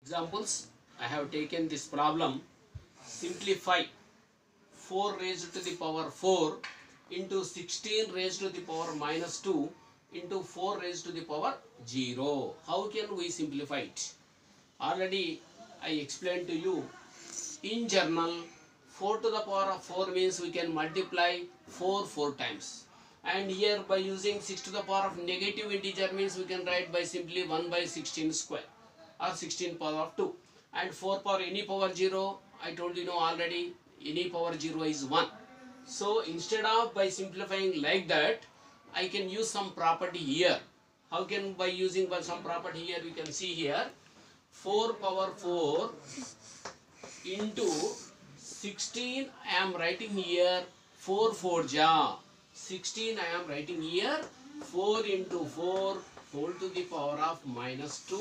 Examples, I have taken this problem. Simplify 4 raised to the power 4 into 16 raised to the power minus 2 into 4 raised to the power 0. How can we simplify it? Already I explained to you. In general, 4 to the power of 4 means we can multiply 4 times. And here by using 6 to the power of negative integer means we can write by simply 1 by 16 square or 16 power of 2. And 4 power any power 0, I told you know already, any power 0 is 1. So instead of by simplifying like that, I can use some property here. How can by using some property here? We can see here 4 power 4 into 16 I am writing here 4 ja 16 I am writing here 4 into 4 whole to the power of minus 2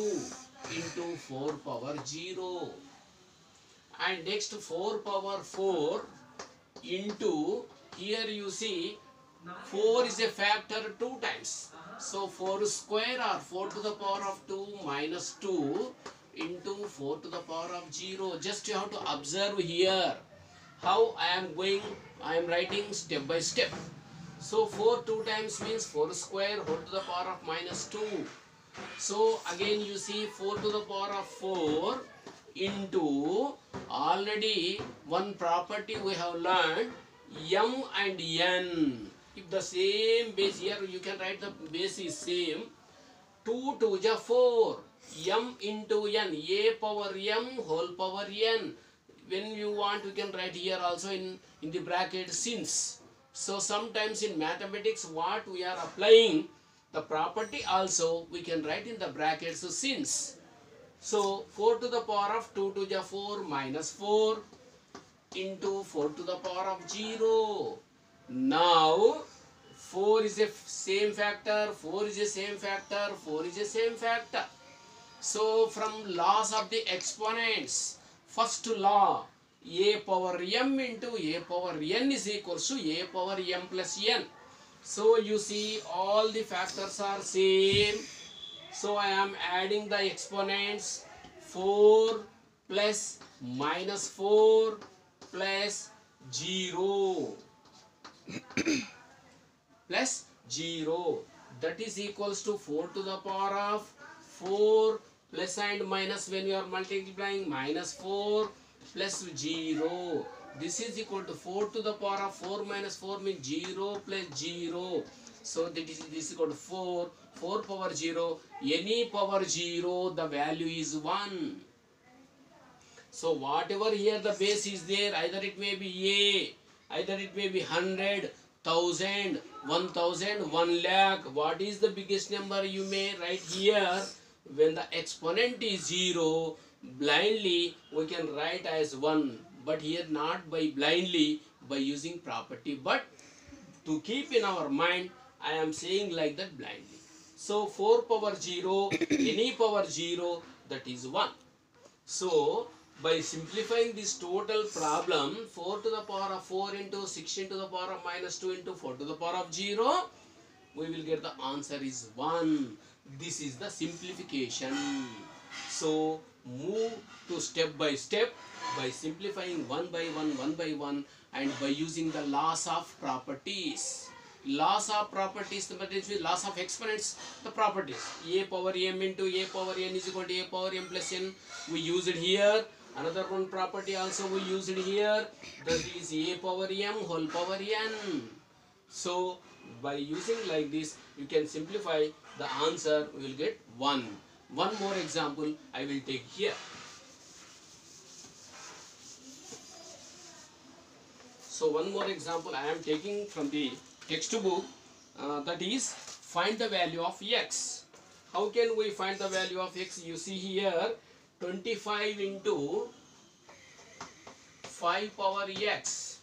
into 4 power 0, and next 4 power 4 into, here you see 4 is a factor 2 times, so 4 square or 4 to the power of 2 minus 2 into 4 to the power of 0. Just you have to observe here how I am writing step by step. So 4 2 times means 4 square whole to the power of minus 2. So again you see 4 to the power of 4 into, already one property we have learned, m and n. If the same base, here you can write the base is same. 2 2 ja 4, m into n, a power m whole power n. When you want, you can write here also in the bracket since. So sometimes in mathematics what we are applying, the property also we can write in the brackets since. So 4 to the power of 2 to the 4 minus 4 into 4 to the power of 0. Now 4 is a same factor, 4 is a same factor, 4 is a same factor. So from laws of the exponents, first law, a power m into a power n is equals to a power m plus n. So you see all the factors are same. So I am adding the exponents 4 plus minus 4 plus 0 plus 0, that is equals to 4 to the power of 4 plus and minus, when you are multiplying minus 4 plus 0. This is equal to 4 to the power of 4 minus 4 means 0 plus 0. So this is equal to 4 power 0. Any power 0, the value is 1. So whatever here the base is there, either it may be a, either it may be 100, 1000, 1000, 1 lakh. What is the biggest number you may write here? When the exponent is 0, blindly we can write as 1. But here not by blindly, by using property. But to keep in our mind, I am saying like that blindly. So 4 power 0, any power 0, that is 1. So by simplifying this total problem, 4 to the power of 4 into 16 to the power of minus 2 into 4 to the power of 0, we will get the answer is 1. This is the simplification. So move to step by step by simplifying one by one, and by using the laws of properties. Laws of properties, the laws of exponents, the properties. A power m into a power n is equal to a power m plus n. We use it here. Another one property also we use it here. That is a power m whole power n. So by using like this, you can simplify the answer. We will get 1. One more example I will take here. So one more example I am taking from the textbook, that is find the value of x. How can we find the value of x? You see here 25 into 5 power x.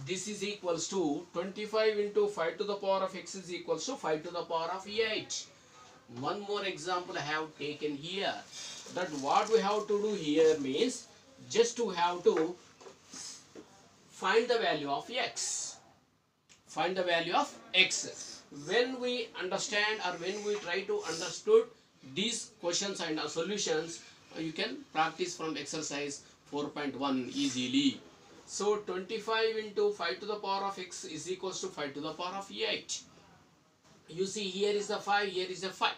This is equals to 25 into 5 to the power of x is equals to 5 to the power of 8. One more example I have taken here. That what we have to do here means just to have to find the value of x. Find the value of x. When we understand or when we try to understood these questions and solutions, you can practice from exercise 4.1 easily. So 25 into 5 to the power of x is equals to 5 to the power of 8. You see, here is the 5, here is the 5.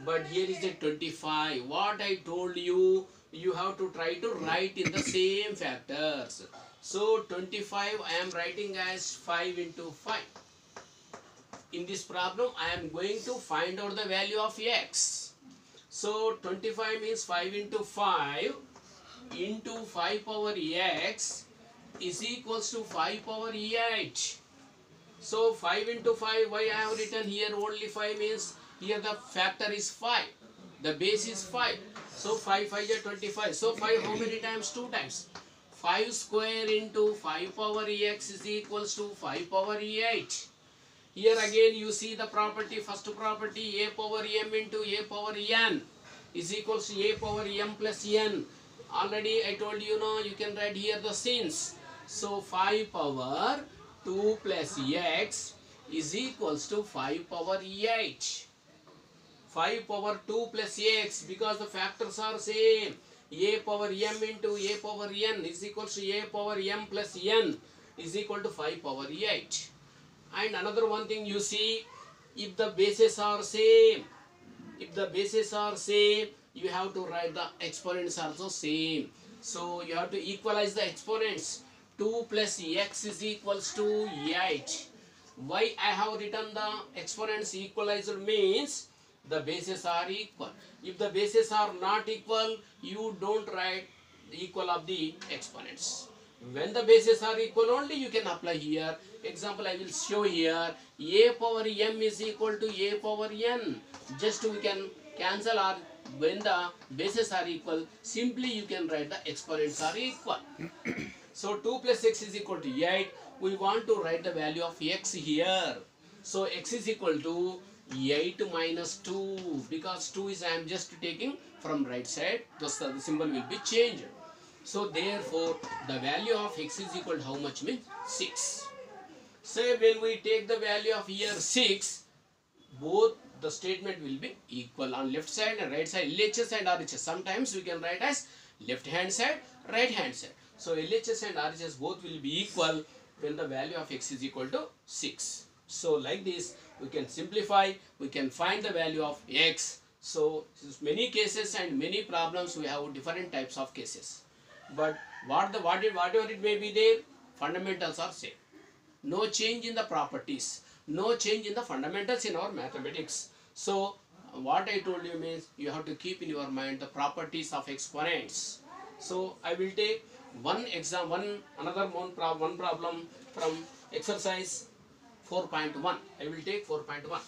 But here is the 25. What I told you, you have to try to write in the same factors. So 25 I am writing as 5 into 5. In this problem I am going to find out the value of x. So 25 means 5 into 5 into 5 power x is equals to 5 power 8. So 5 into 5, why I have written here only 5 means here the factor is 5. The base is 5. So 5 5 is 25. So 5 how many times? 2 times. 5 square into 5 power x is equals to 5 power 8. Here again you see the property, first property, a power m into a power n is equals to a power m plus n. Already I told you, no, you can write here the since. So 5 power 2 plus x is equals to 5 power 8. 5 power 2 plus x, because the factors are same. A power m into a power n is equals to a power m plus n is equal to 5 power 8. And another one thing you see, if the bases are same, you have to write the exponents also same. So you have to equalize the exponents. 2 plus x is equals to 8. Why I have written the exponents equalized means the bases are equal. If the bases are not equal, you don't write the equal of the exponents. When the bases are equal only you can apply here. Example I will show here. A power m is equal to a power n. Just we can cancel, or when the bases are equal, simply you can write the exponents are equal. So 2 plus x is equal to 8. We want to write the value of x here. So x is equal to 8 minus 2. Because 2 is I am just taking from right side. Thus the symbol will be changed. So therefore the value of x is equal to how much means 6. Say when we take the value of here 6, both the statement will be equal on left side and right side, LHS and RHS. Sometimes we can write as left hand side, right hand side. So LHS and RHS both will be equal when the value of x is equal to 6. So like this we can simplify, we can find the value of x. So many cases and many problems we have different types of cases. But whatever it may be there, fundamentals are same. No change in the properties, no change in the fundamentals in our mathematics. So what I told you means you have to keep in your mind the properties of exponents. So I will take one problem from exercise 4.1. I will take 4.1.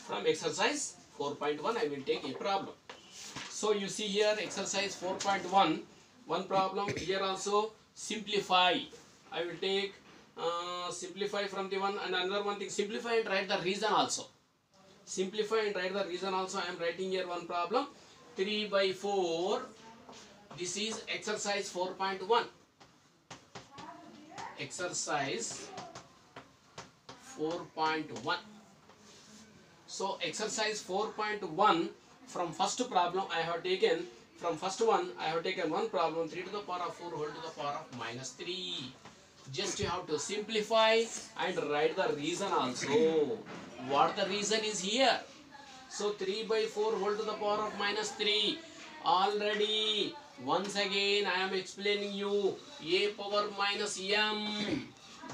From exercise 4.1 I will take a problem. So you see here exercise 4.1, one problem. Here also simplify. I will take simplify from the one, and another one thing, simplify and write the reason also. Simplify and write the reason also. I am writing here one problem. 3 by 4. This is exercise 4.1. Exercise 4.1. So exercise 4.1, from first problem I have taken, from first one I have taken one problem, 3 to the power of 4 whole to the power of minus 3. Just you have to simplify and write the reason also. What the reason is here. So 3 by 4 whole to the power of minus 3. Already once again I am explaining you a power minus m.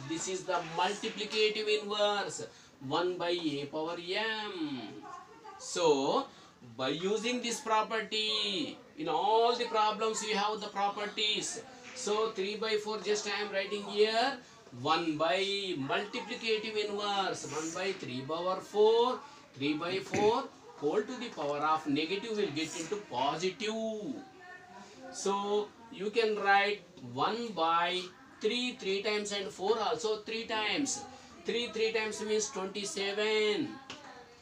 This is the multiplicative inverse. 1 by a power m. So by using this property, in all the problems we have the properties. So 3 by 4 just I am writing here 1 by multiplicative inverse, 1 by 3 power 4, 3 by 4 whole to the power of negative will get into positive. So you can write 1 by 3 3 times and 4 also 3 times. 3 times means 27.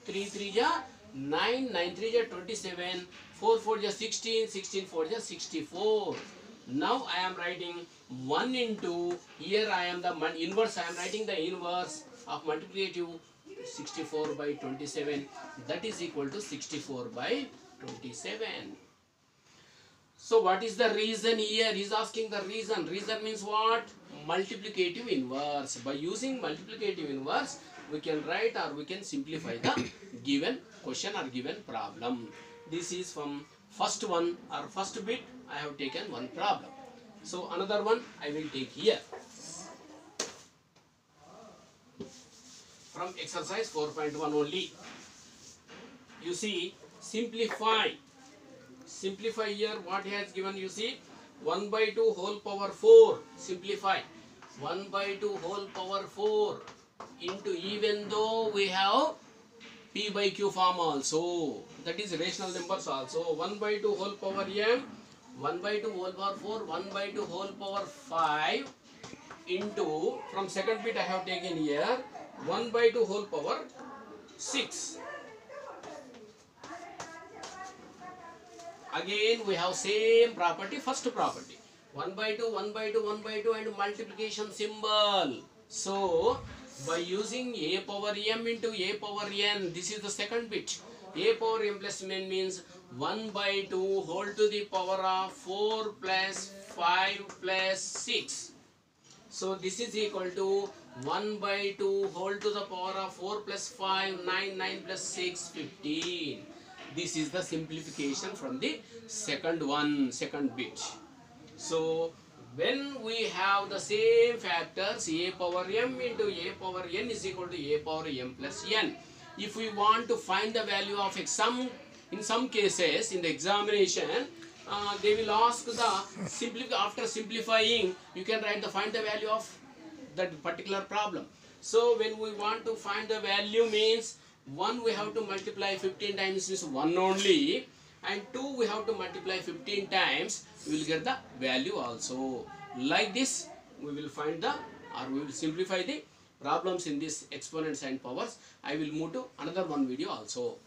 3 3 ja 9, 9 3 ja 27, 4 4 ja 16, 16 4 ja 64. Now I am writing 1 into, here I am the inverse, I am writing the inverse of multiplicative 64 by 27, that is equal to 64 by 27. So what is the reason here? He is asking the reason. Reason means what? Multiplicative inverse. By using multiplicative inverse, we can write or we can simplify the given question or given problem. This is from first one or first bit. I have taken one problem. So another one I will take here. From exercise 4.1 only. You see, simplify here. What he has given, you see, 1 by 2 whole power 4. Simplify 1 by 2 whole power 4 into, even though we have p by q form also, that is rational numbers also, 1 by 2 whole power m, 1 by 2 whole power 4, 1 by 2 whole power 5 into, from second bit I have taken here, 1 by 2 whole power 6. Again we have same property, first property, 1 by 2, 1 by 2, 1 by 2 and multiplication symbol. So by using a power m into a power n, this is the second bit. A power m plus n means 1 by 2 whole to the power of 4 plus 5 plus 6. So this is equal to 1 by 2 whole to the power of 4 plus 5, 9, 9 plus 6, 15. This is the simplification from the second bit. So when we have the same factors, a power m into a power n is equal to a power m plus n. If we want to find the value of x, in some cases in the examination, they will ask the after simplifying, you can find the value of that particular problem. So when we want to find the value means, 1 we have to multiply 15 times is 1 only, and 2 we have to multiply 15 times, we will get the value also. Like this we will find we will simplify the problems in this exponents and powers. I will move to another one video also.